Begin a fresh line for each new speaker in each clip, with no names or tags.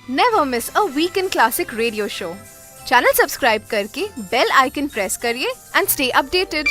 Never miss a weekend classic radio show. Channel subscribe करके bell icon press करिए and stay updated.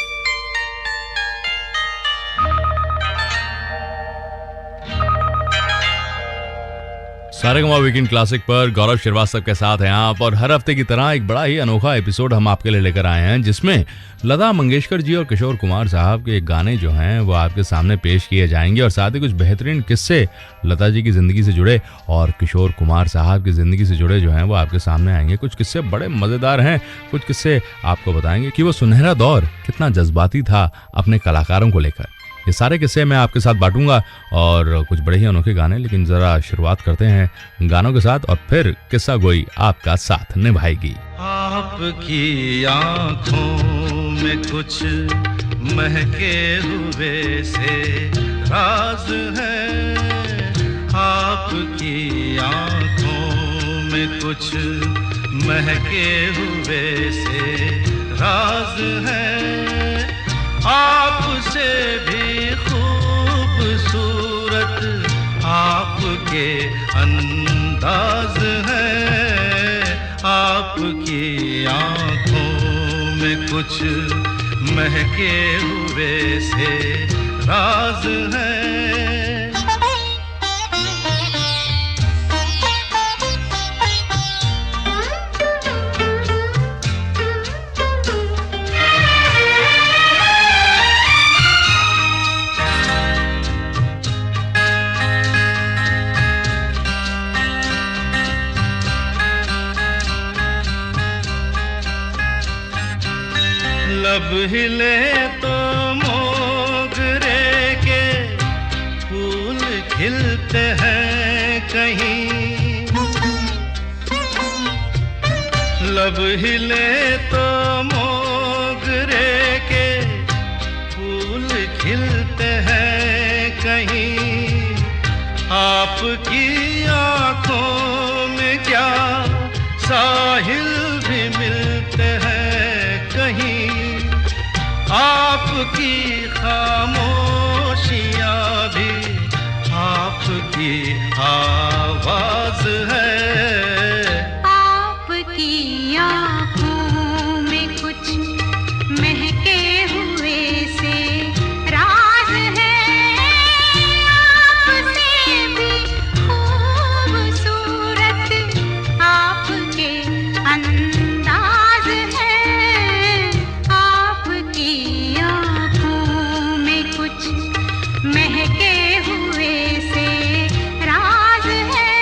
Saregama weekend classic पर गौरव श्रीवास्तव के साथ हैं आप, और हर हफ्ते की तरह एक बड़ा ही अनोखा एपिसोड हम आपके लिए लेकर आए हैं, जिसमें लता मंगेशकर जी और किशोर कुमार साहब के गाने जो हैं वो आपके सामने पेश किए जाएंगे, और साथ ही कुछ बेहतरीन किस्से लता जी की ज़िंदगी से जुड़े और किशोर कुमार साहब की ज़िंदगी से जुड़े जो हैं वो आपके सामने आएंगे। कुछ किस्से बड़े मज़ेदार हैं, कुछ किस्से आपको बताएंगे कि वो सुनहरा दौर कितना जज्बाती था अपने कलाकारों को लेकर। ये सारे किस्से मैं आपके साथ बांटूंगा और कुछ बड़े ही अनोखे गाने, लेकिन ज़रा शुरुआत करते हैं गानों के साथ और फिर किस्सा गोई आपका साथ निभाएगी।
आपकी आंखों में कुछ महके हुए से राज है, आपकी आंखों में कुछ महके हुए से राज है, आपसे भी खूबसूरत आपके अंदाज है, आपकी आंखों में कुछ महके हुए से राज है। लब हिले तो मोगरे के फूल खिलते हैं कहीं, लब हिले तो मोगरे के फूल खिलते हैं कहीं, आपकी आंखों में क्या साहिल भी मिलते हैं कहीं, आपकी खामोशियाँ भी आपकी आवाज है,
आपकी आँखों में कुछ महके हुए से राज है, आपसे भी खूबसूरत आपके अंदाज है, आपकी आँखों में कुछ महके हुए से राज है।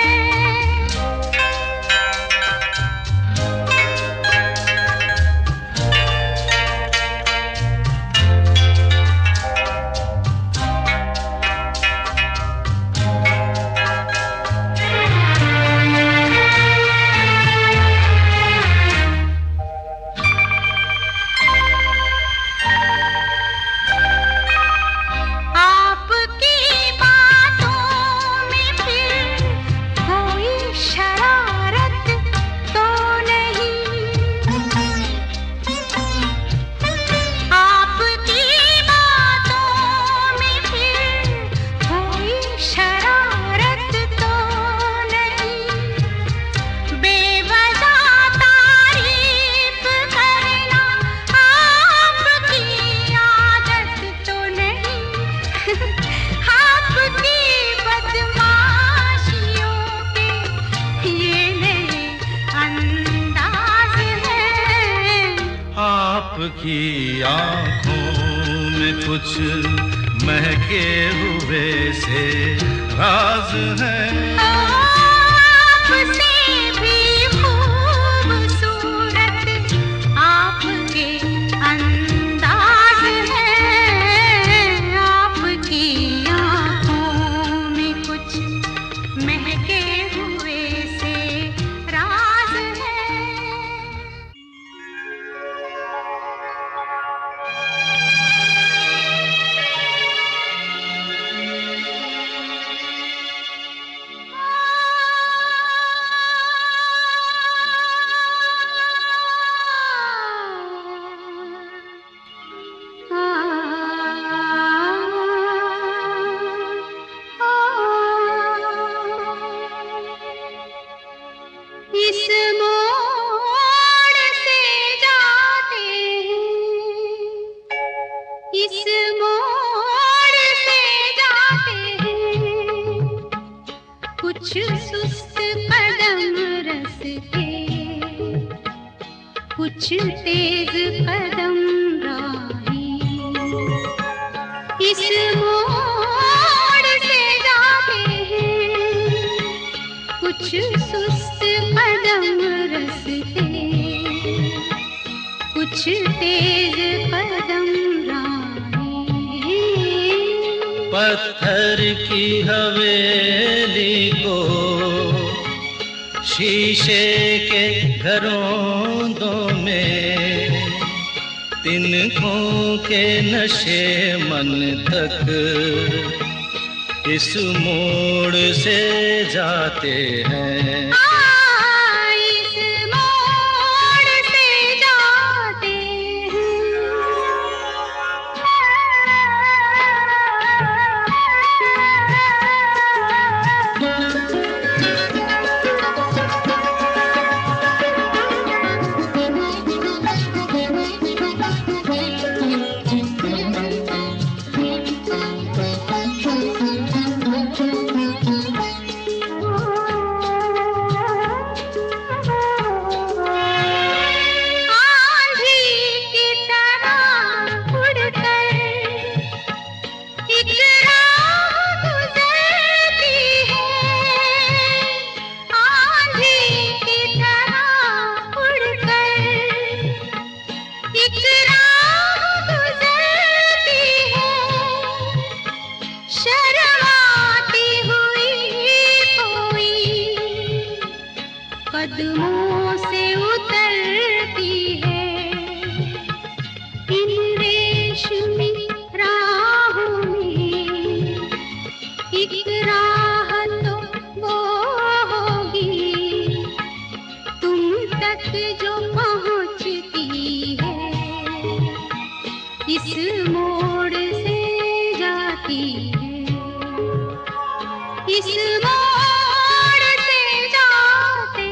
आपकी बातों में फिर कोई शरारत तो नहीं, आपकी बातों में फिर कोई शरारत तो नहीं, बेवजह तारीफ करना आपकी आदत तो नहीं, आपकी बदमाशियों के ये नए अंदाज है,
आपकी आंखों में कुछ महके हुए से राज है,
आपसे भी खूबसूरत आपके अंदाज है, आपकी आँखों में कुछ महके हुए से राज है। इस मोड़ से जाते हैं, इस मोड़ से जाते हैं, कुछ सुस्त कदम रस्ते, कुछ तेज कदम राही। इस मोड़ से जाते हैं, कुछ सुस्त कदम रस्ते, कुछ तेज कदम राही।
पत्थर की हवेली को शीशे के घरों में, तिनकों के नशे मन तक इस मोड़ से जाते हैं।
इस मोड़ से जाते कदमों से उतरती है, इन रेशमी राहों में एक राह तो वो होगी, तुम तक जो पहुंचती है, इस मोड़ से जाती है, इस मोड़ से जाते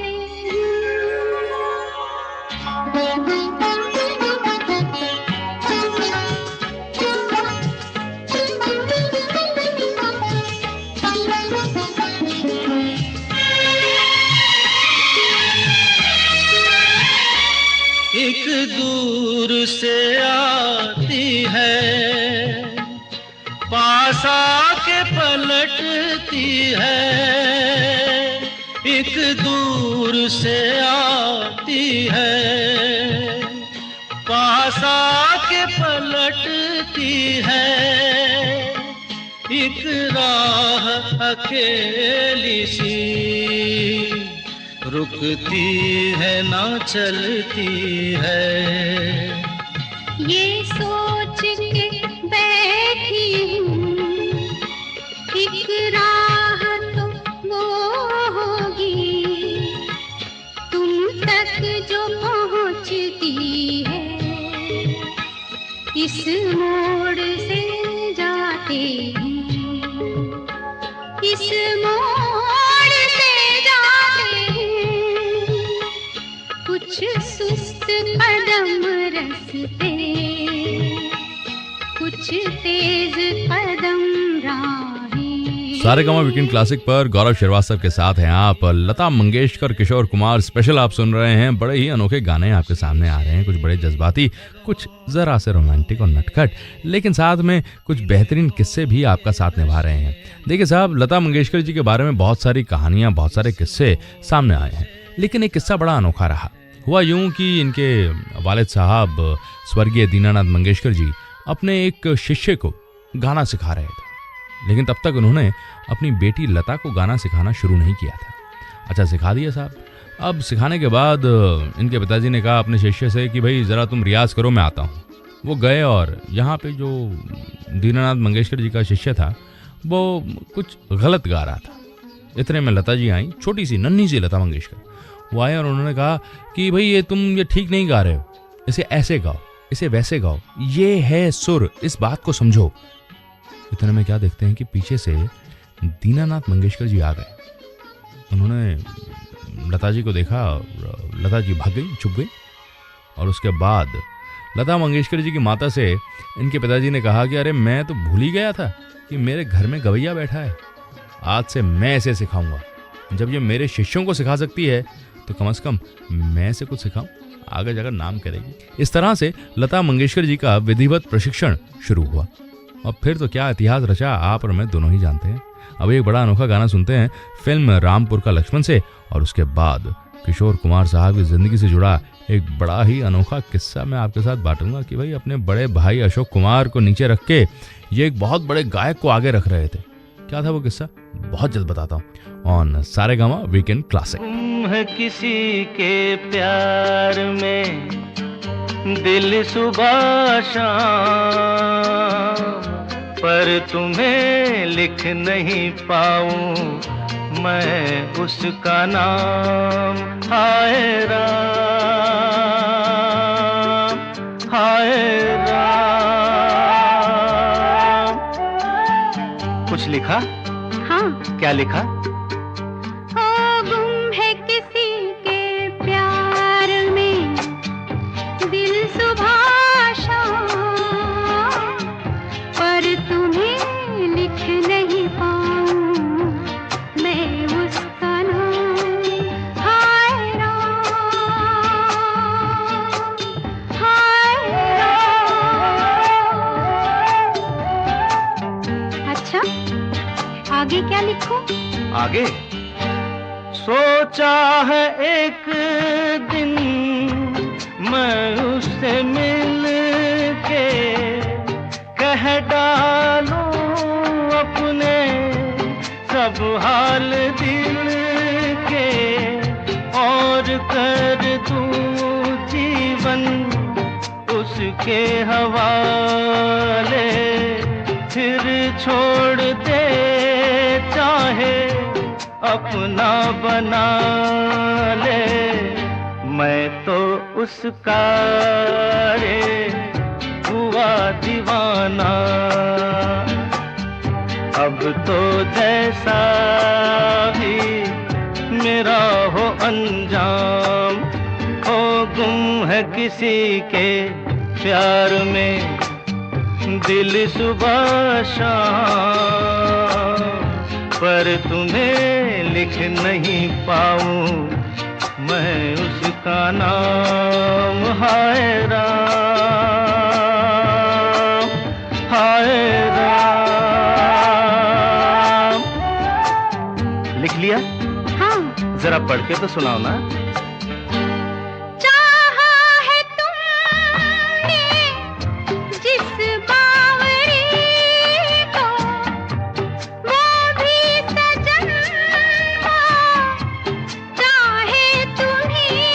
एक दूर से आती है, पास आके पलटती है। एक दूर से आती है, पास आके पलटती है। एक राह अकेली सी रुकती है ना चलती है।
ये सोच के बैठी हूँ, एक राह तो वो होगी, तुम तक जो पहुँचती है, इस मोड़ से जाते हैं, इस मोड़ से जाते हैं, कुछ सुस्त कदम रस्ते, कुछ तेज कदम राही।
सारेगामा वीकेंड क्लासिक पर गौरव श्रीवास्तव के साथ हैं आप। लता मंगेशकर, किशोर कुमार स्पेशल आप सुन रहे हैं। बड़े ही अनोखे गाने आपके सामने आ रहे हैं, कुछ बड़े जज्बाती, कुछ जरा से रोमांटिक और नटखट, लेकिन साथ में कुछ बेहतरीन किस्से भी आपका साथ निभा रहे हैं। देखिए साहब, लता मंगेशकर जी के बारे में बहुत सारी कहानियां, बहुत सारे किस्से सामने आए हैं, लेकिन एक किस्सा बड़ा अनोखा रहा। हुआ यूं कि इनके वालिद साहब स्वर्गीय दीनानाथ मंगेशकर जी अपने एक शिष्य को गाना सिखा रहे थे, लेकिन तब तक उन्होंने अपनी बेटी लता को गाना सिखाना शुरू नहीं किया था। अच्छा, सिखा दिया साहब। अब सिखाने के बाद इनके पिताजी ने कहा अपने शिष्य से कि भाई ज़रा तुम रियाज़ करो, मैं आता हूँ। वो गए और यहाँ पे जो दीनानाथ मंगेशकर जी का शिष्य था वो कुछ गलत गा रहा था। इतने में लता जी आई, छोटी सी नन्ही सी लता मंगेशकर। वो आए और उन्होंने कहा कि भाई तुम ये ठीक नहीं गा रहे हो, इसे ऐसे गाओ, इसे वैसे गाओ, ये है सुर, इस बात को समझो। इतने में क्या देखते हैं कि पीछे से दीनानाथ मंगेशकर जी आ गए। उन्होंने लता जी को देखा और लता जी भाग गई, छुप गई। और उसके बाद लता मंगेशकर जी की माता से इनके पिताजी ने कहा कि अरे मैं तो भूल ही गया था कि मेरे घर में गवैया बैठा है, आज से मैं इसे सिखाऊंगा। जब ये मेरे शिष्यों को सिखा सकती है तो कम से कम मैं इसे कुछ सिखाऊं, आगे जाकर नाम करेगी। इस तरह से लता मंगेशकर जी का विधिवत प्रशिक्षण शुरू हुआ और फिर तो क्या इतिहास रचा, आप और मैं दोनों ही जानते हैं। अब एक बड़ा अनोखा गाना सुनते हैं फिल्म रामपुर का लक्ष्मण से, और उसके बाद किशोर कुमार साहब की जिंदगी से जुड़ा एक बड़ा ही अनोखा किस्सा मैं आपके साथ बांटूंगा कि भाई अपने बड़े भाई अशोक कुमार को नीचे रख के ये एक बहुत बड़े गायक को आगे रख रहे थे। क्या था वो किस्सा, बहुत जल्द बताता हूँ ऑन सारेगामा वीकेंड क्लासिक।
तुम है किसी के प्यार में दिल सुबह शाम, पर तुम्हें लिख नहीं पाऊं मैं उसका नाम। हाय राम, हाय राम। कुछ लिखा?
हाँ।
क्या लिखा?
ओ गुम है किसी के प्यार में दिल सुबह शाम, पर तुम्हें लिख नहीं पाऊं मैं उसका नाम। हाय राम, हाय राम। अच्छा, आगे क्या लिखूं?
आगे सोचा है एक दिन मैं उससे मिल के कह डालूं अपने सब हाल दिल के, और कर दूं जीवन उसके हवाले, फिर छोड़ दे चाहे अपना बना ले। मैं तो उसका रे हुआ दीवाना, अब तो जैसा भी मेरा हो अंजाम। हो गुम है किसी के प्यार में दिल सुबह शाम, पर तुम्हें लिख नहीं पाऊं मैं उसका नाम। हाय राम, हाय राम। लिख लिया?
हाँ।
जरा पढ़ के तो सुनाओ ना।
चाहा है तुमने जिस बावरी को, वो भी सजन चाहे तुम्हीं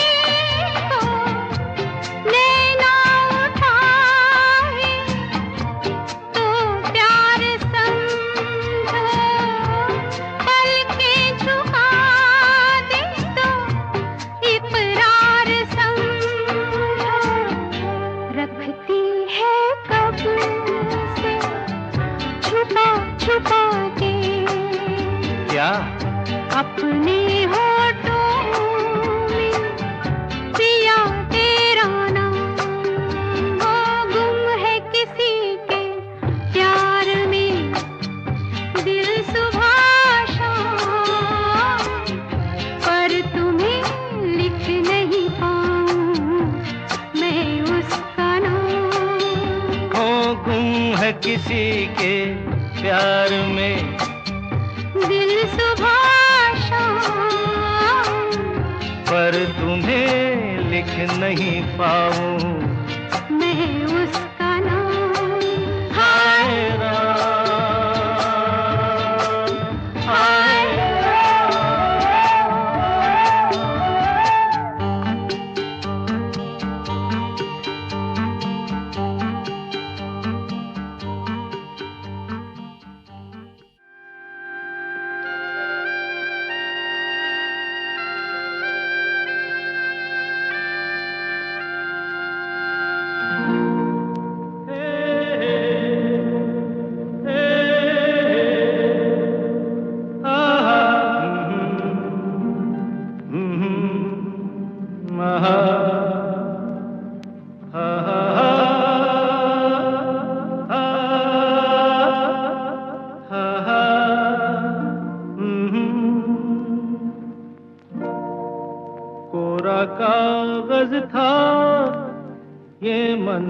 को। नैना उठाए तो प्यार समझो, पलकें झुका दे तो इकरार समझो। रखती है कब से छुपा छुपा के
क्या?
अपने होठों में पिया तेरा नाम। वो गुम है किसी के प्यार में दिल सुबह शाम, पर तुम्हें लिख नहीं पाऊं मैं उसका नाम।
हो गुम है किसी के प्यार में
दिल सुबह शाम,
पर तुम्हें लिख नहीं पाऊं
मैं उसका नाम।
हाय राम, हाय महा हा हा हा हा हा हा कोरा कागज था ये मन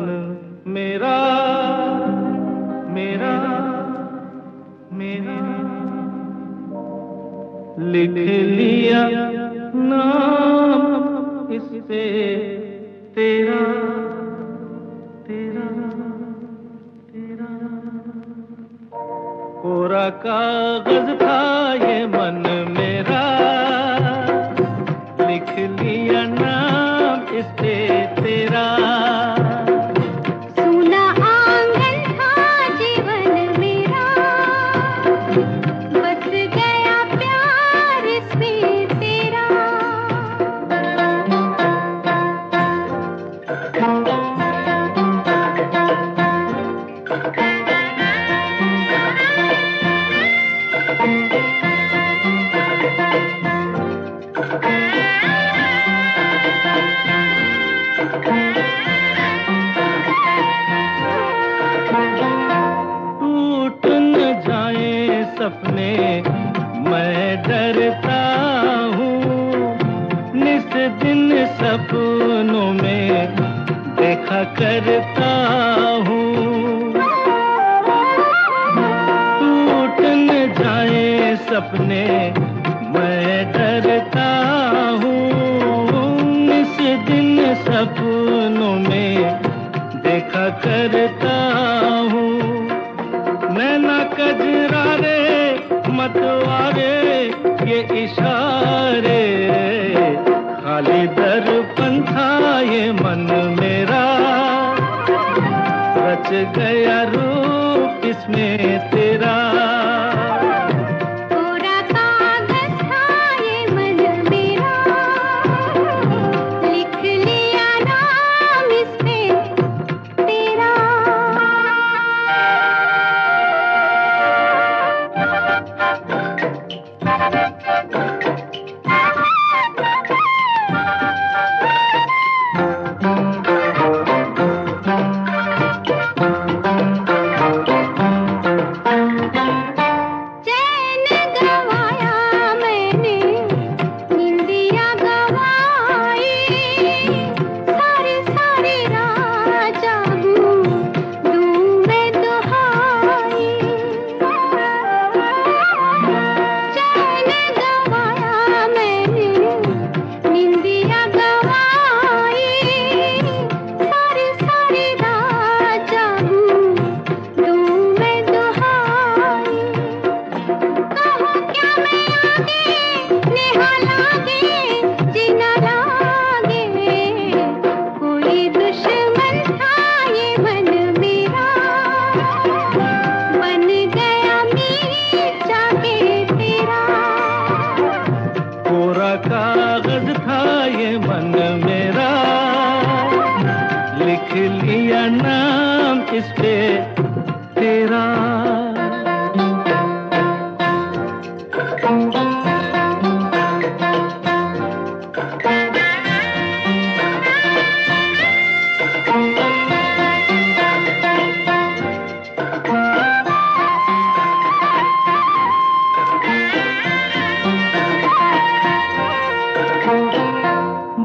मेरा मेरा मेरा लिख लिया नाम इस पे तेरा तेरा तेरा कोरा कागज था ये मन मेरा लिख लिया नाम इस पे तेरा
सुना आंगन था जीवन मेरा बस गया प्यार इसमें तेरा
टूट न जाए सपने मैं डरता हूँ निस दिन सपनों में देखा करता हूँ टूट न जाए सपने मैं डरता हूँ निस दिन सपनों में देखा करता हूँ नैना कजरारे मतवारे ये इशारे खाली दर्पण था ये मन मेरा रच गया रूप इसमें तेरा
कोरा कागज था ये मन मेरा लिख लिया नाम इस पे तेरा चैन गवाया मैंने निंदिया गवाई सारी सारी रात जागूं दूं मैं दुहाई चैन गवाया मैंने निंदिया गवाई सारी सारी रात जागूं दूं मैं दुहाई कहो क्या मैं आगे नेहा लागे जीना लागे कोई दुश्मन था ये मन मेरा बन गया मीत जाके तेरा
कोरा कागज था ये मन मेरा लिख लिया नाम इस पे तेरा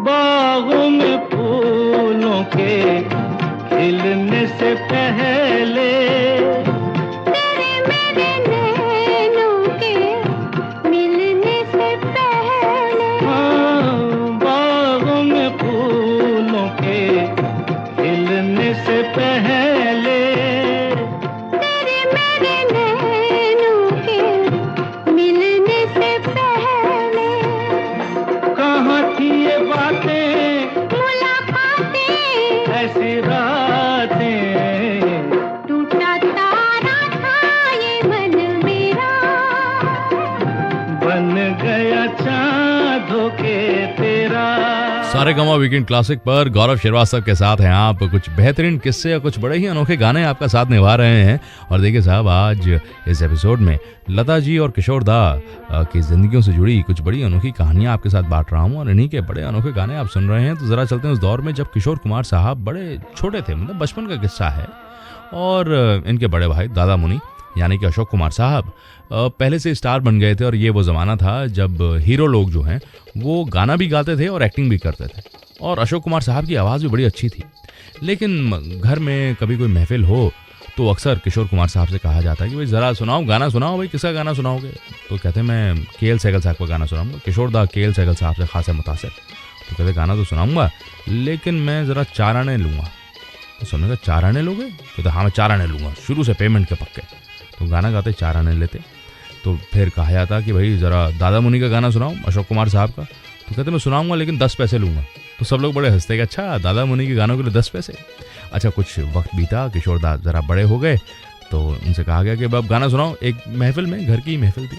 बागों में फूलों के खिलने से पहले
तेरे मेरे नैनों के मिलने से पहले
हाँ, बागों में फूलों के खिलने से पहले
तेरे मेरे नैनों के मिलने से पहले
कहाँ थी ये बातें
मुलाकातें
ऐसी रातें
सारेगामा वीकेंड क्लासिक पर गौरव श्रीवास्तव के साथ हैं आप। कुछ बेहतरीन किस्से और कुछ बड़े ही अनोखे गाने आपका साथ निभा रहे हैं। और देखिए साहब, आज इस एपिसोड में लता जी और किशोर दा की जिंदगियों से जुड़ी कुछ बड़ी अनोखी कहानियां आपके साथ बांट रहा हूं और इन्हीं के बड़े अनोखे गाने आप सुन रहे हैं। तो जरा चलते हैं उस दौर में जब किशोर कुमार साहब बड़े छोटे थे, मतलब बचपन का किस्सा है। और इनके बड़े भाई दादा मुनि यानी कि अशोक कुमार साहब पहले से स्टार बन गए थे। और ये वो ज़माना था जब हीरो लोग जो हैं वो गाना भी गाते थे और एक्टिंग भी करते थे। और अशोक कुमार साहब की आवाज़ भी बड़ी अच्छी थी। लेकिन घर में कभी कोई महफिल हो तो अक्सर किशोर कुमार साहब से कहा जाता है कि भाई ज़रा सुनाओ, गाना सुनाओ भाई, किसका गाना सुनाओगे? तो कहते हैं मैं के.एल. सहगल साहब का गाना सुनाऊंगा। किशोर दा के.एल. सहगल साहब से खासा मुतासिर, तो कहते गाना तो सुनाऊंगा लेकिन मैं ज़रा 4 आने लूँगा। तो सुनने का 4 आने लोगे? कहते हाँ मैं 4 आने लूँगा, शुरू से पेमेंट के पक्के। तो गाना गाते 4 आने लेते। तो फिर कहा जाता कि भाई ज़रा दादा मुनि का गाना सुनाओ, अशोक कुमार साहब का। तो कहते मैं सुनाऊंगा लेकिन 10 पैसे लूँगा। तो सब लोग बड़े हंसते कि अच्छा दादा मुनि के गानों के लिए 10 पैसे। अच्छा कुछ वक्त बीता, किशोर दा ज़रा बड़े हो गए तो उनसे कहा गया कि अब गाना सुनाओ। एक महफिल में, घर की महफिल थी,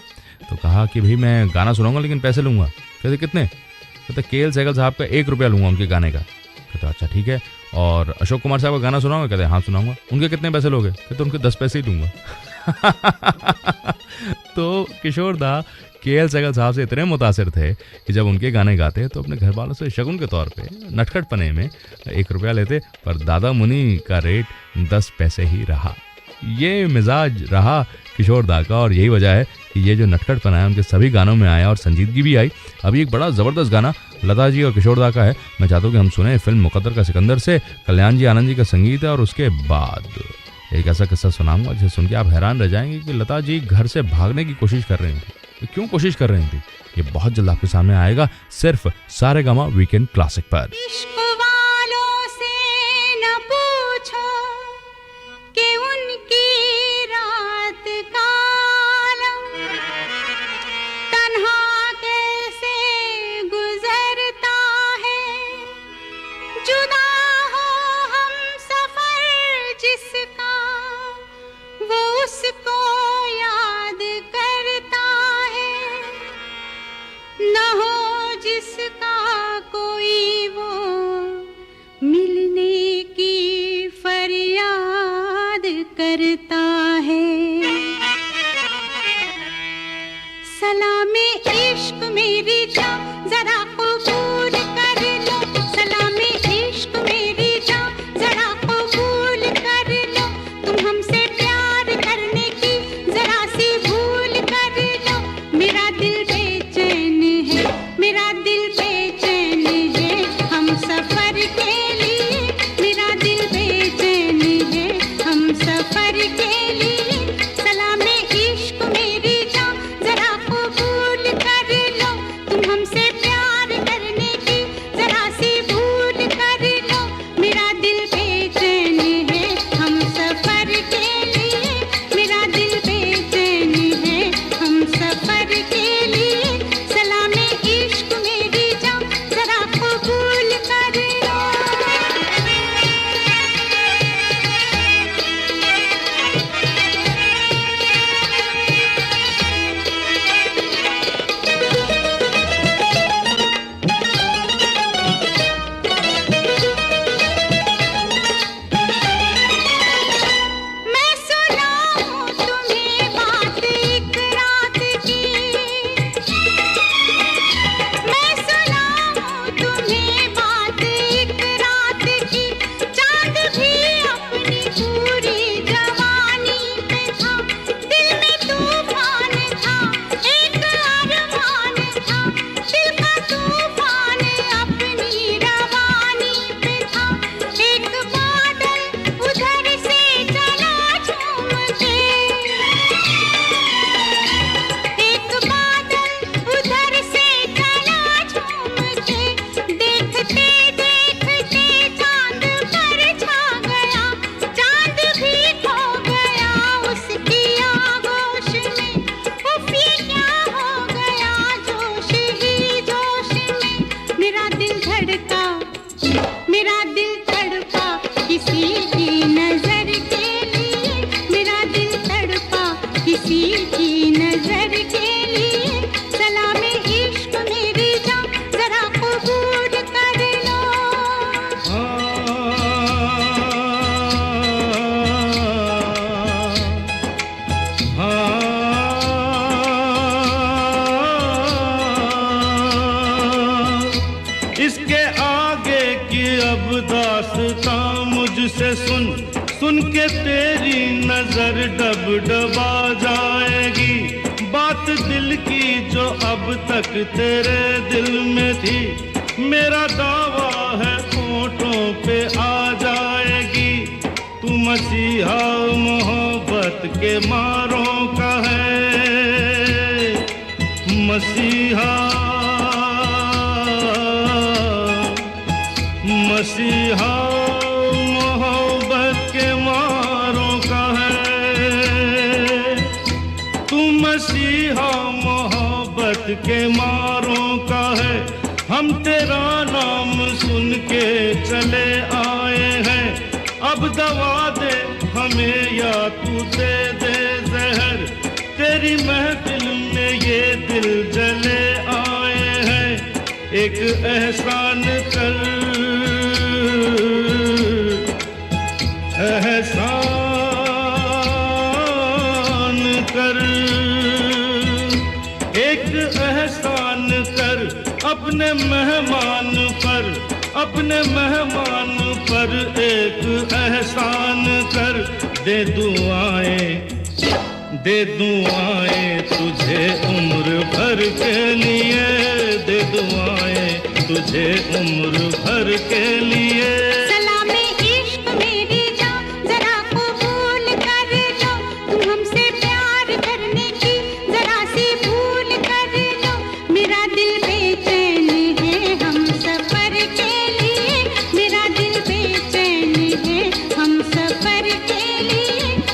तो कहा कि भाई मैं गाना सुनाऊंगा लेकिन पैसे लूँगा। कहते कितने? कहते के.एल. सहगल साहब का 1 रुपया लूँगा उनके गाने का। कहते अच्छा ठीक है। और अशोक कुमार साहब का गाना सुनाऊंगा? कहते हाँ सुनाऊंगा। उनके कितने पैसे लोगे? कहते उनके 10 पैसे ही दूंगा। तो किशोर दा के.एल. सहगल साहब से इतने मुतासिर थे कि जब उनके गाने गाते तो अपने घर वालों से शगुन के तौर पे नटखट पने में 1 रुपया लेते, पर दादा मुनि का रेट 10 पैसे ही रहा। ये मिजाज रहा किशोर दा का और यही वजह है कि ये जो नटखट पना है उनके सभी गानों में आया और संजीदगी भी आई। अभी एक बड़ा ज़बरदस्त गाना लता जी और किशोर दा का है, मैं चाहता हूँ कि हम सुने। फिल्म मुकद्दर का सिकंदर से कल्याण जी आनंद जी का संगीत है और उसके बाद एक ऐसा किस्सा सुनाऊंगा जिसे सुन के आप हैरान रह जाएंगे कि लता जी घर से भागने की कोशिश कर रही थी। तो क्यों कोशिश कर रही थी ये बहुत जल्द आपके सामने आएगा, सिर्फ सारेगामा वीकेंड क्लासिक पर।
इश्क वालों से न पूछो कि उनकी रात का आलम तन्हा कैसे गुजरता है, जुदा हो हम सफर जिसका वो उसको याद करता है, न हो जिसका कोई वो
इसके आगे की अब दास्तां मुझसे सुन, सुन के तेरी नजर डब डबा जाएगी। बात दिल की जो अब तक तेरे दिल में थी, मेरा दावा है होठों पे आ जाएगी। तू मसीहा मोहब्बत के मारों का है, मसीहा मसीहा मोहब्बत के मारों का है। तू मसीहा मोहब्बत के मारों का है। हम तेरा नाम सुन के चले आए हैं, अब दवा दे हमें या तू दे दे जहर। तेरी महफिल में ये दिल जले आए हैं, एक एहसान कर, एहसान कर, एक एहसान कर अपने मेहमान पर, अपने मेहमान पर एक एहसान कर। दे दुआएं तुझे उम्र भर के लिए, दे दुआएं तुझे उम्र भर के लिए।
सलामे इश्क मेरी जान जरा कबूल कर लो, तुम हमसे प्यार करने की जरा सी भूल कर लो। मेरा दिल बेचैन है हम सफर के लिए, मेरा दिल बेचैन है हम सफर के लिए।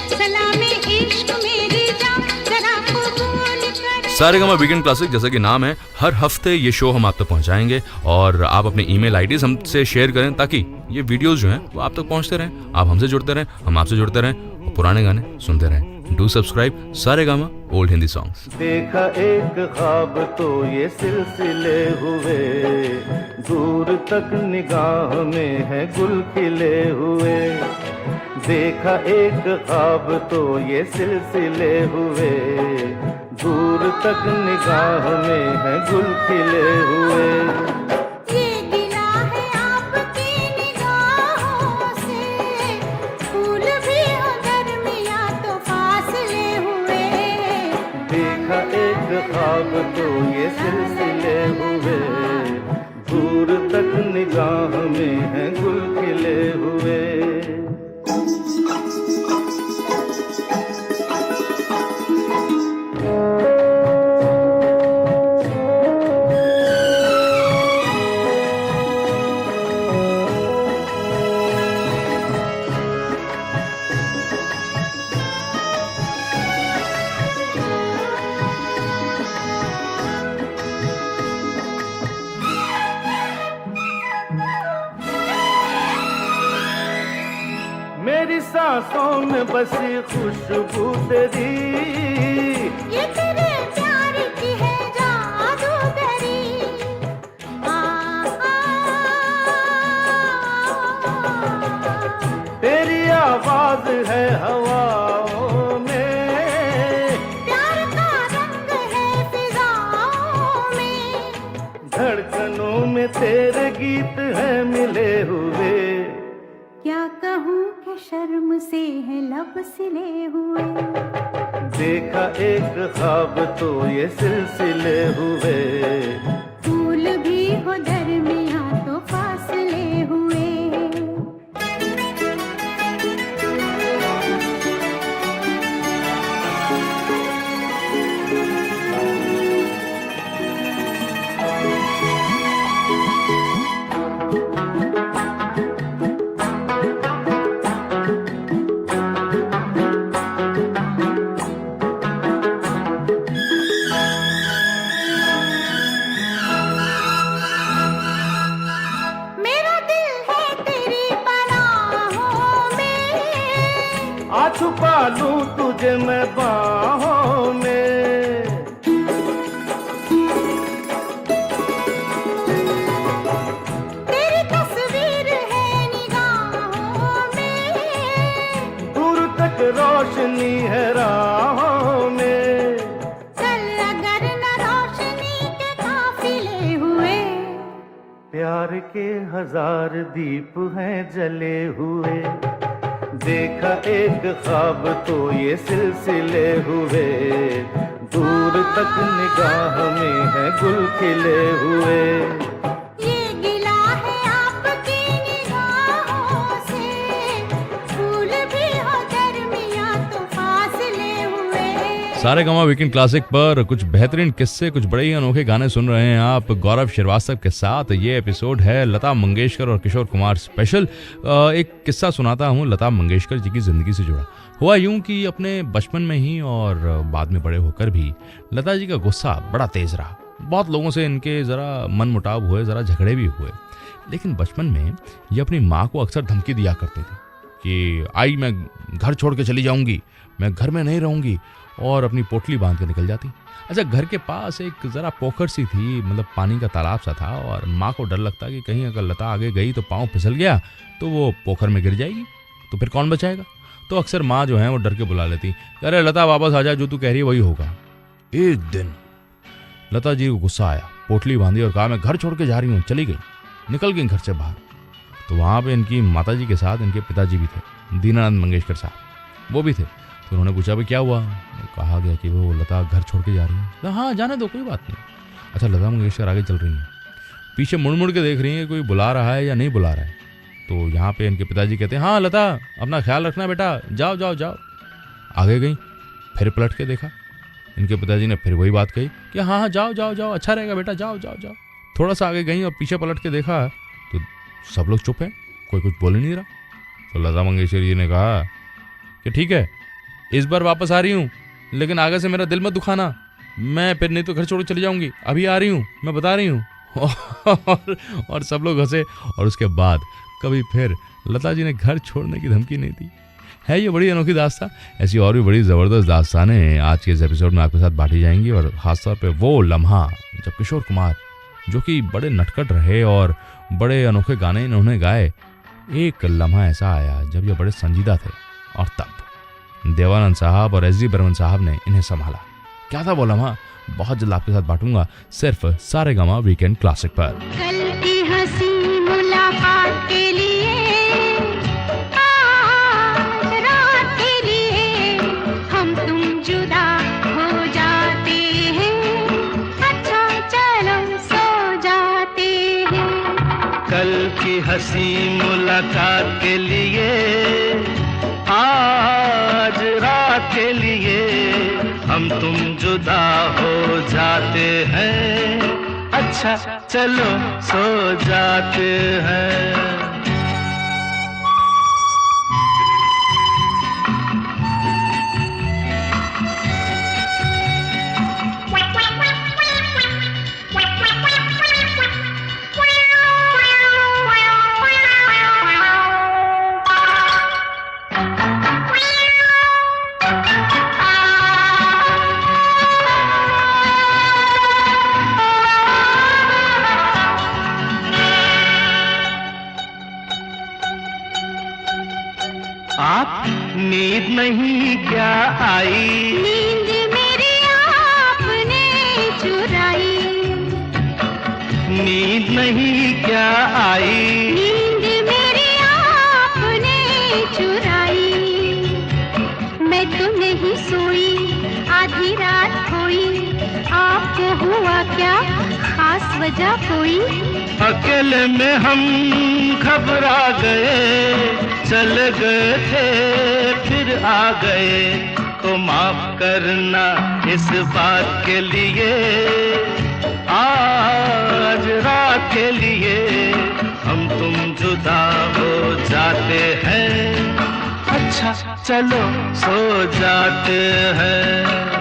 सलामे इश्क मेरी जान जरा कबूल कर।
सारेगामा वीकेंड क्लासिक जैसा कि नाम है, हर हफ्ते ये शो हम आप तक पहुंचाएंगे और आप अपनी ईमेल आईडीज हमसे शेयर करें ताकि ये वीडियोस जो हैं वो आप तक पहुंचते रहें, आप हमसे जुड़ते रहें, हम आपसे जुड़ते रहें और पुराने गाने सुनते रहें। Do subscribe Saregama old Hindi songs.
देखा एक ख्वाब तो ये सिलसिले हुए, दूर तक निगाह में है गुल खिले हुए। देखा एक ख्वाब तो ये सिलसिले हुए, दूर तक निगाह में है गुल खिले हुए।
ये गिला है आपकी निगाहों से, फूल भी हो दरमियां तो फासले हुए।
देखा एक ख्वाब तो ये सिलसिले हुए, दूर तक निगाह में है गुल खिले हुए। मेरी सांसों में बसी खुशबू तेरी,
ये तेरे प्यार की है जादूगरी।
तेरी आवाज है हवाओं में,
प्यार का रंग है फिजाओं में।
धड़कनों में तेरे गीत है मिले हुए।
क्या कहूँ कि शर्म से है लब सिले हुए।
देखा एक ख्वाब तो ये सिलसिले हुए,
फूल भी हो दरमियां तो फासले हुए।
आ छुपा लूं तुझे मैं बाहों में।
तेरी तस्वीर है निगाहों में,
दूर तक रोशनी है राहों में।
चल अगर न रोशनी के काफिले हुए।
प्यार के 1000 दीप हैं जले हुए, देखा एक ख्वाब तो ये सिलसिले हुए, दूर तक निगाह में है गुल खिले हुए।
ये गिला है आपकी निगाहों से, फूल भी हो दरमियां तो फासले हुए।
सारे गामा वीकेंड क्लासिक पर कुछ बेहतरीन किस्से, कुछ बड़े ही अनोखे गाने सुन रहे हैं आप गौरव श्रीवास्तव के साथ। ये एपिसोड है लता मंगेशकर और किशोर कुमार स्पेशल। एक किस्सा सुनाता हूँ लता मंगेशकर जी की ज़िंदगी से जुड़ा। हुआ यूं कि अपने बचपन में ही और बाद में बड़े होकर भी लता जी का गुस्सा बड़ा तेज़ रहा। बहुत लोगों से इनके ज़रा मन मुटाव हुए, ज़रा झगड़े भी हुए, लेकिन बचपन में ये अपनी माँ को अक्सर धमकी दिया करते थे कि आई मैं घर छोड़ के चली जाऊँगी, मैं घर में नहीं रहूँगी, और अपनी पोटली बांध के निकल जाती। अच्छा, घर के पास एक ज़रा पोखर सी थी, मतलब पानी का तालाब सा था, और माँ को डर लगता कि कहीं अगर लता आगे गई तो पाँव फिसल गया तो वो पोखर में गिर जाएगी, तो फिर कौन बचाएगा। तो अक्सर माँ जो है वो डर के बुला लेती, अरे लता वापस आ जा, जो तू कह रही है वही होगा। एक दिन लता जी को गुस्सा आया, पोटली बांधी और कहा मैं घर छोड़ के जा रही हूँ। चली गई, निकल गई घर से बाहर। तो वहाँ पे इनकी माता जी के साथ इनके पिताजी भी थे, दीनानंद मंगेशकर साहब, वो भी थे। तो उन्होंने पूछा भाई क्या हुआ। कहा गया कि वो लता घर छोड़ के जा रही है। तो हाँ जाने दो, कोई बात नहीं। अच्छा, लता मंगेशकर आगे चल रही हैं, पीछे मुड़ मुड़ के देख रही हैं कोई बुला रहा है या नहीं बुला रहा है। तो यहाँ पे इनके पिताजी कहते हैं हाँ लता अपना ख्याल रखना बेटा, जाओ जाओ जाओ। आगे गई, फिर पलट के देखा, इनके पिताजी ने फिर वही बात कही कि हाँ हाँ जाओ जाओ जाओ, अच्छा रहेगा बेटा, जाओ जाओ जाओ। थोड़ा सा आगे गई और पीछे पलट के देखा तो सब लोग चुप हैं, कोई कुछ बोल ही नहीं रहा। तो लता मंगेशकर जी ने कहा कि ठीक है, इस बार वापस आ रही हूँ, लेकिन आगे से मेरा दिल मत दुखाना, मैं फिर नहीं तो घर छोड़ चली जाऊंगी, अभी आ रही हूँ, मैं बता रही हूँ। और सब लोग हंसे, और उसके बाद कभी फिर लता जी ने घर छोड़ने की धमकी नहीं दी। है ये बड़ी अनोखी दास्तान। ऐसी और भी बड़ी ज़बरदस्त दास्तानें आज के इस एपिसोड में आपके साथ बांटी जाएंगी, और ख़ासतौर पे वो लम्हा जब किशोर कुमार, जो कि बड़े नटखट रहे और बड़े अनोखे गाने इन्होंने गाए, एक लम्हा ऐसा आया जब ये बड़े संजीदा थे, और तब देवानंद साहब और एस.डी. बर्मन साहब ने इन्हें संभाला। क्या था वो लम्हा, बहुत जल्द आपके साथ बांटूंगा, सिर्फ सारेगामा वीकेंड क्लासिक पर।
कल की हंसी मुलाकात के लिए, आज रात के लिए हम तुम जुदा हो जाते हैं, अच्छा चलो सो जाते हैं।
कल की हंसी मुलाकात के लिए, आज रात के लिए हम तुम जुदा हो जाते हैं, अच्छा चलो सो जाते हैं। आप नींद नहीं क्या आई,
नींद मेरी आपने चुराई,
नींद नहीं क्या आई,
नींद मेरी आपने चुराई। मैं तो नहीं सोई, आधी रात खोई, आपको हुआ क्या खास वजह कोई?
अकेले में हम घबरा गए, चल गए थे फिर आ गए, तो माफ करना इस बात के लिए, आज रात के लिए हम तुम जुदा हो जाते हैं, अच्छा चलो सो जाते हैं।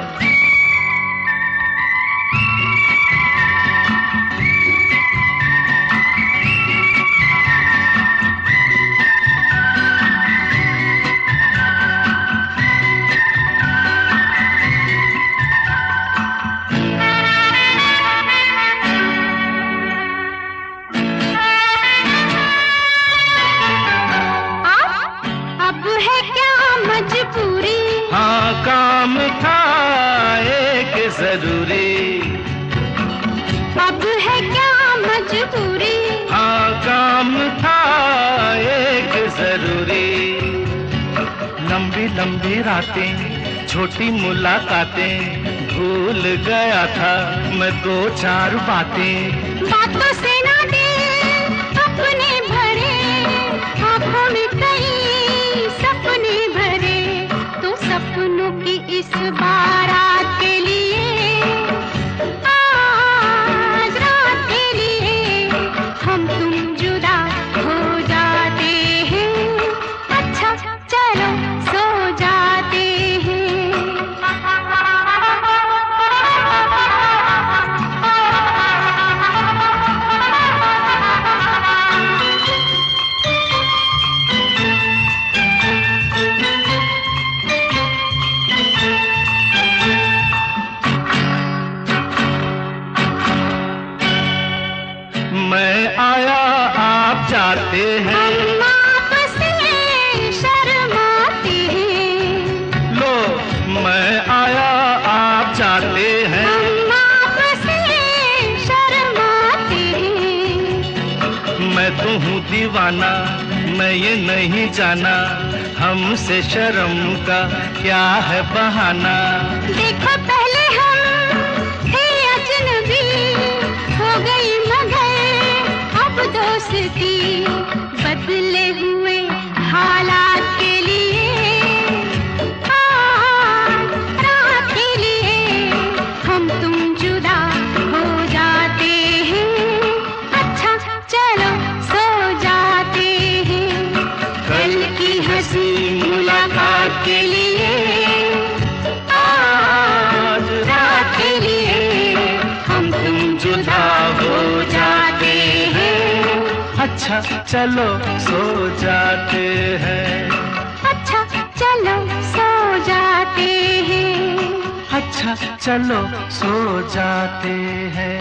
काम था लंबी रातें छोटी मुलाकातें, भूल गया था मैं दो चार बातें।
बातों से ना दे अपने भरे, आँखों में कई सपने भरे, तो सपनों की इस बारात के लिए, आज रात के लिए हम तुम जुदा हो जाते हैं। अच्छा चलो सो जाते हैं।
मैं आया आप जाते हैं,
हम आपसे शर्माते हैं।
लो मैं आया आप जाते हैं।
हम आपसे शर्माते हैं।
मैं तो हूँ दीवाना, मैं ये नहीं जाना, हमसे शर्म का क्या है बहाना।
देखो पहले हम थे अजनबी, हो गई मगर अब दोस्ती, बदले हुए हालात के लिए, आज रात के लिए हम तुम जुदा हो जाते हैं। अच्छा चलो सो जाते हैं। कल की हंसी मुलाकात के लिए, आज रात के लिए हम तुम जुदा हो जाते हैं।
अच्छा चलो सो जाते हैं।
अच्छा चलो सो जाते हैं।
अच्छा चलो सो जाते हैं।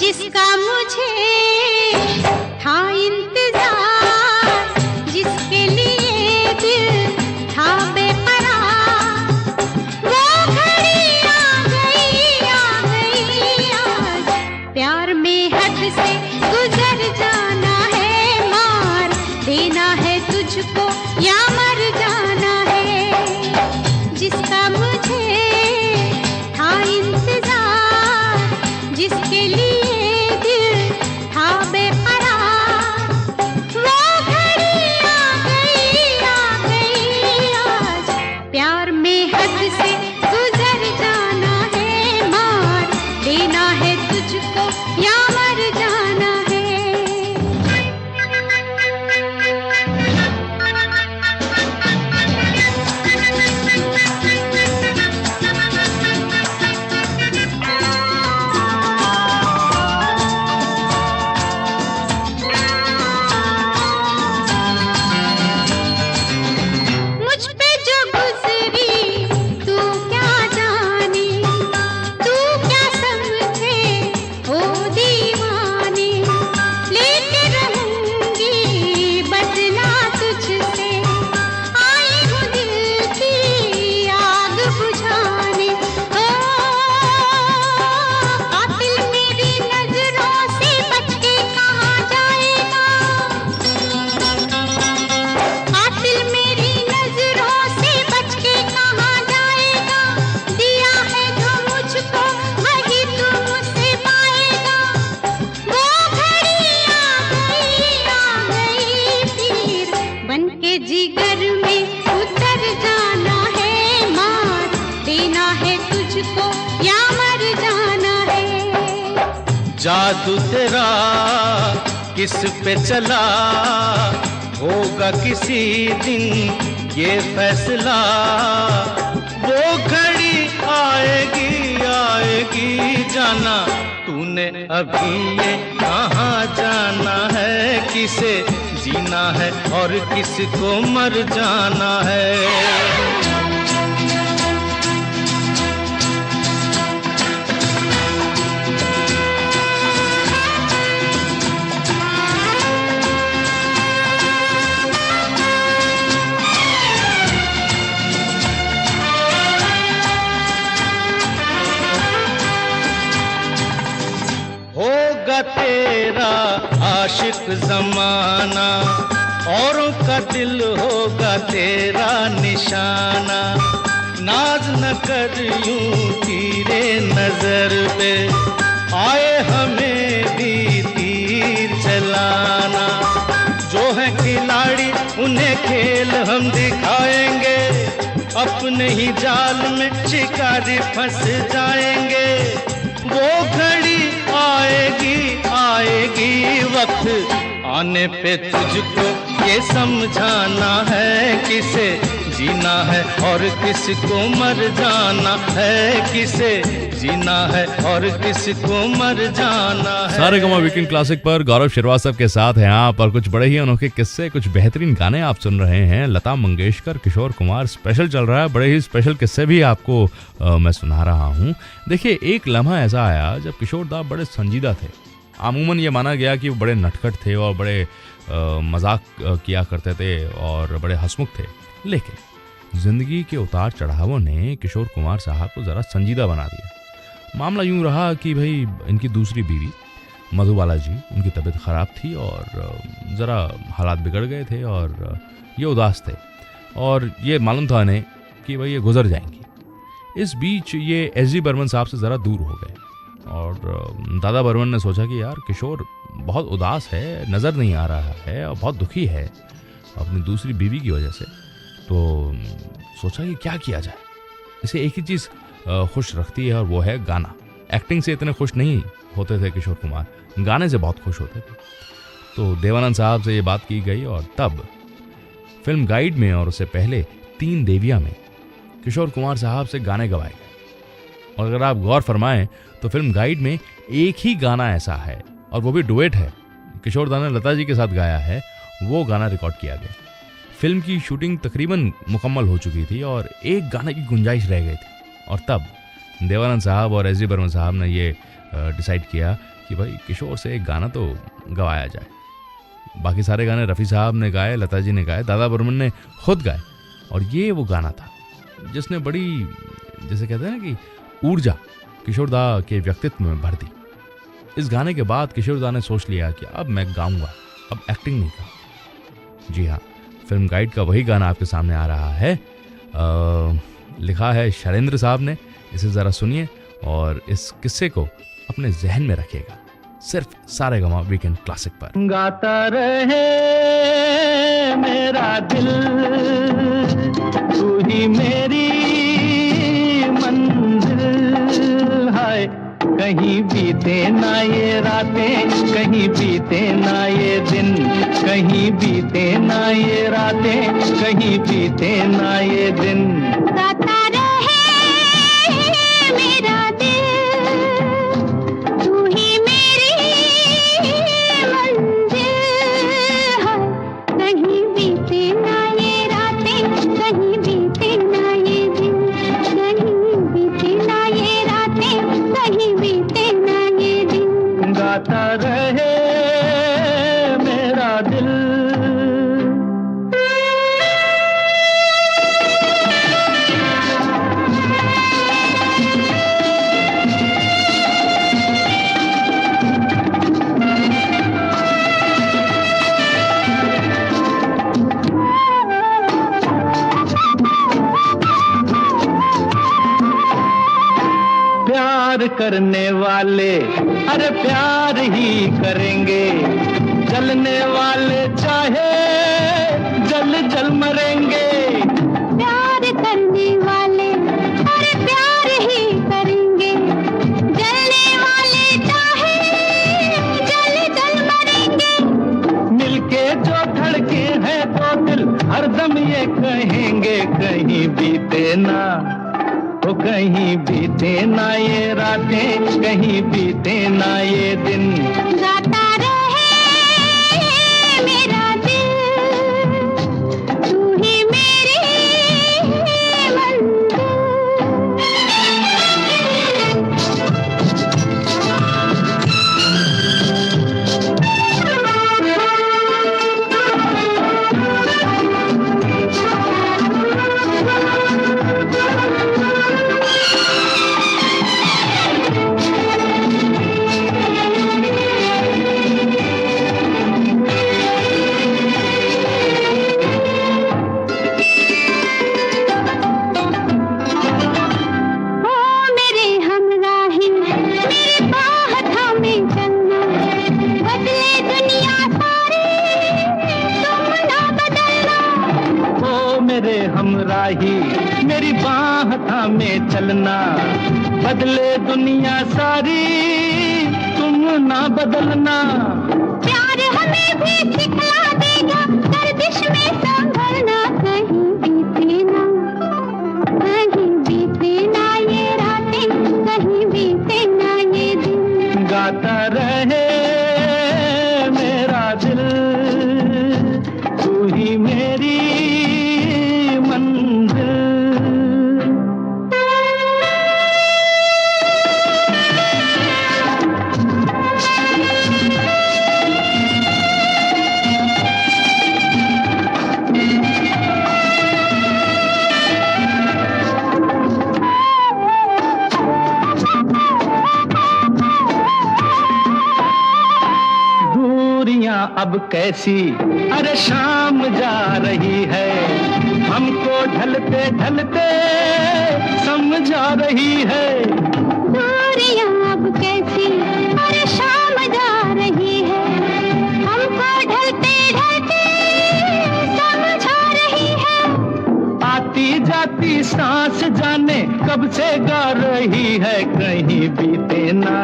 जिसका मुझे था इंतजार, जिसके लिए दिल था बेकरार, वो घड़ी आ गई आज। प्यार में हद से गुजर जाना है, मार देना है तुझको या मर जाना है। जिसका मुझे था इंतजार, जिसके लिए दिल था बेकरार, वो घड़ी आ गई आज। प्यार में हद से गुजर जाना है, मार देना है तुझको या मर जाना है। मुझ पे जो गुजरी तू क्या जाने, तू क्या समझे ओ दीवाने। लेके रहूंगी बदला तुझसे, आई हूँ दिल की आग बुझाने। ओ कातिल मेरी नजरों से बच के कहाँ जाएगा, कातिल मेरी नजरों से बच के कहाँ जाएगा। दिया है जो मुझको वही तू मुझसे पाएगा। वो घड़ी आ गई फिर, बन के जिगर में उतर जाना है, मार देना है तुझको या मर जाना है।
जादू तेरा किस पे चला, होगा किसी दिन ये फैसला, वो घड़ी आएगी आएगी जाना, तूने अभी ये कहाँ जाना है, किसे जीना है और किसको मर जाना है। होगा तेरा आशिक जमाना, औरों का दिल होगा तेरा निशाना, नाज न कर यूं तीरे नजर पे, आए हमें भी तीर चलाना, जो है खिलाड़ी उन्हें खेल हम दिखाएंगे, अपने ही जाल में शिकारी फंस जाएंगे, वो घड़ी आएगी आएगी वक्त आने पे तुझको ये समझाना है, किसे जीना है और किसको मर जाना है, किसे जीना है और किसको मर जाना है।
सारेगामा वीकेंड क्लासिक पर गौरव श्रीवास्तव के साथ हैं आप, और कुछ बड़े ही अनोखे किस्से, कुछ बेहतरीन गाने आप सुन रहे हैं। लता मंगेशकर, किशोर कुमार स्पेशल चल रहा है, बड़े ही स्पेशल किस्से भी आपको मैं सुना रहा हूँ। देखिए, एक लम्हा ऐसा आया जब किशोर दा बड़े संजीदा थे। अमूमन ये माना गया कि वो बड़े नटखट थे और बड़े मजाक किया करते थे और बड़े हंसमुख थे, लेकिन जिंदगी के उतार चढ़ावों ने किशोर कुमार साहब को ज़रा संजीदा बना दिया। मामला यूं रहा कि भाई इनकी दूसरी बीवी मधुबाला जी, उनकी तबीयत ख़राब थी और ज़रा हालात बिगड़ गए थे और ये उदास थे और ये मालूम था इन्हें कि भाई ये गुजर जाएंगी। इस बीच ये एस.डी. बर्मन साहब से ज़रा दूर हो गए और दादा बर्मन ने सोचा कि यार किशोर बहुत उदास है, नज़र नहीं आ रहा है और बहुत दुखी है अपनी दूसरी बीवी की वजह से, तो सोचा कि क्या किया जाए। इसे एक ही चीज़ खुश रखती है और वो है गाना। एक्टिंग से इतने खुश नहीं होते थे किशोर कुमार, गाने से बहुत खुश होते थे। तो देवानंद साहब से ये बात की गई और तब फिल्म गाइड में और उससे पहले 3 देवियाँ में किशोर कुमार साहब से गाने गवाए गए। और अगर आप गौर फरमाएं तो फिल्म गाइड में एक ही गाना ऐसा है और वो भी डुएट है, किशोर दा ने लता जी के साथ गाया है, वो गाना रिकॉर्ड किया गया। फिल्म की शूटिंग तकरीबन मुकम्मल हो चुकी थी और एक गाने की गुंजाइश रह गई थी, और तब देवानंद साहब और एस.डी. बर्मन साहब ने ये डिसाइड किया कि भाई किशोर से एक गाना तो गवाया जाए। बाकी सारे गाने रफ़ी साहब ने गाए, लता जी ने गाए, दादा बर्मन ने खुद गाए, और ये वो गाना था जिसने बड़ी, जैसे कहते हैं ना कि ऊर्जा किशोर दा के व्यक्तित्व में भर दी। इस गाने के बाद किशोर दा ने सोच लिया कि अब मैं गाऊंगा, अब एक्टिंग नहीं करूँगा। जी हाँ, फिल्म गाइड का वही गाना आपके सामने आ रहा है। लिखा है शैलेंद्र साहब ने। इसे ज़रा सुनिए और इस किस्से को अपने जहन में रखिएगा, सिर्फ सारेगामा वीकेंड क्लासिक पर।
गाता रहे मेरा दिल, तू ही मेरी मंजिल है, कहीं बीते ना ये रातें, कहीं बीते ना ये दिन, कहीं बीते ना ये रातें, कहीं बीते ना ये दिन।
गाता रहे मेरा दिल, तू ही मेरी मंजिल है, कहीं बीते ना ये रातें, कहीं बीते ना ये दिन, कहीं बीते ना ये रातें, कहीं बीते ना ये दिन।
गाता रहे मेरा दिल। प्यार करने वाले अरे प्यार ही करेंगे, जलने वाले चाहे जल जल मरेंगे।
प्यार करने वाले अरे प्यार ही करेंगे, जलने वाले चाहे जल जल मरेंगे।
मिलके जो धड़के हैं कहीं बीते ना ये रातें, कहीं बीते ना ये दिन।
गाता रहे मेरा दिल, तू ही मेरी मंजिल।
मेरी बाह थामे चलना, बदले दुनिया सारी, तुम ना बदलना।
प्यार हमें भी सिखला देगा, गर्दिश में संभलना। कहीं बीते ना, कहीं बीते ना ये रातें, कहीं बीते ना ये दिन।
गाता रहे मेरा दिल, तू ही मेरी अब कैसी, अरे शाम जा रही है, हमको ढलते ढलते समझ आ रही है।
दूरियां अब कैसी, अरे शाम जा रही है, हमको ढलते ढलते समझ आ रही है।
आती जाती सांस जाने कब से गा रही है, कहीं बीते ना,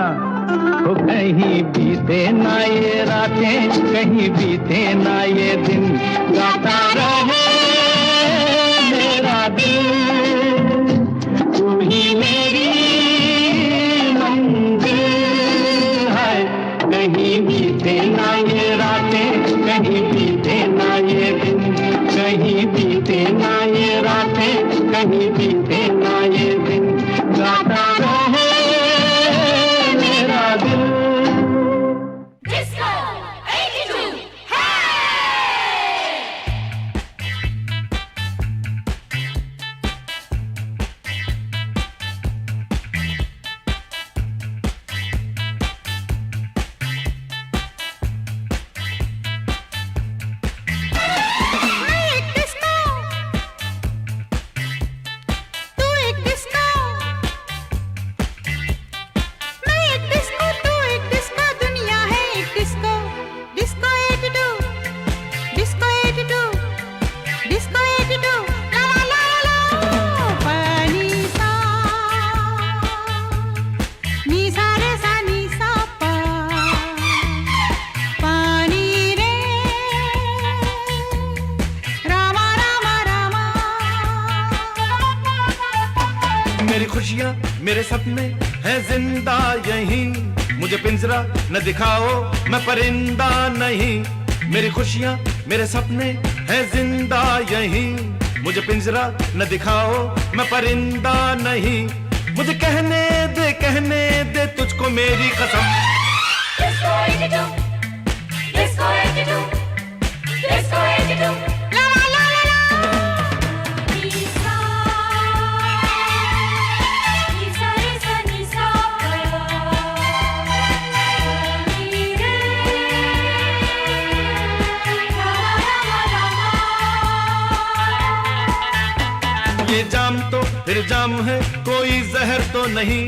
ओ कहीं बीते ना ये रातें, कहीं बीते ना ये दिन। गाता रहे मेरा दिल, तू ही मेरी मंजिल है। कहीं बीते ना ये रातें, कहीं बीते ना ये दिन। कहीं बीते ना ये रातें, कहीं बीते ना ये दिन। गाता रहे मेरा दिल।
Disco 82, hey!
मेरी खुशियाँ मेरे सपने हैं जिंदा यहीं, मुझे पिंजरा न दिखाओ मैं परिंदा नहीं। मेरी खुशियाँ मेरे सपने हैं जिंदा यहीं, मुझे पिंजरा न दिखाओ मैं परिंदा नहीं। मुझे कहने दे तुझको मेरी कसम।
Disco 82, Disco 82, Disco 82. La la la la la. Nisa, Nisa, Nisa, Nisa. Nire, Rama, Rama, Rama.
ये जाम तो फिर जाम है, कोई जहर तो नहीं,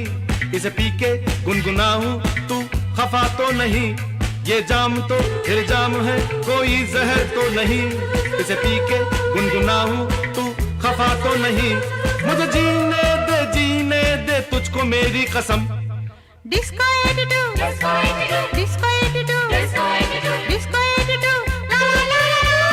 इसे पी के गुनगुनाऊं तू खफा तो नहीं। ये जाम तो फिर जाम है, कोई जहर तो नहीं, इसे पी के गुनगुनाऊं तू खफा तो नहीं। मुझे जीने दे तुझको मेरी कसम।
Disco 82,
Disco 82,
Disco 82,
Disco 82.
Disco 82, la la la la.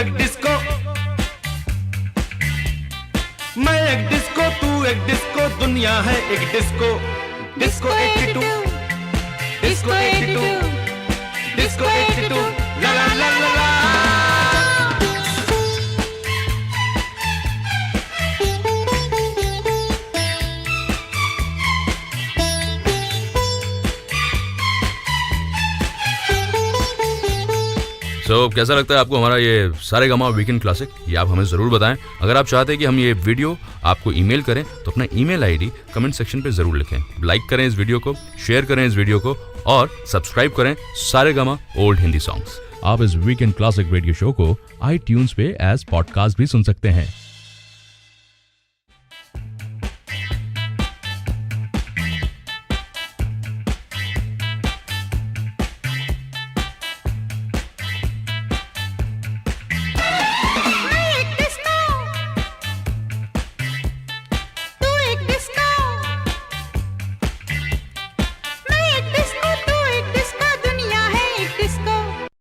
एक डिस्को, मैं एक डिस्को, तू एक डिस्को, दुनिया है एक डिस्को। डिस्को 82, डिस्को 82, डिस्को 82, ला ला ला ला ला।
तो कैसा लगता है आपको हमारा ये सारेगामा वीकेंड क्लासिक? ये आप हमें ज़रूर बताएं। अगर आप चाहते हैं कि हम ये वीडियो आपको ईमेल करें तो अपना ईमेल आईडी कमेंट सेक्शन पे ज़रूर लिखें। लाइक करें इस वीडियो को, शेयर करें इस वीडियो को और सब्सक्राइब करें सारेगामा ओल्ड हिंदी सॉन्ग्स। आप इस वीकेंड क्लासिक रेडियो शो को iTunes पे एज पॉडकास्ट भी सुन सकते हैं।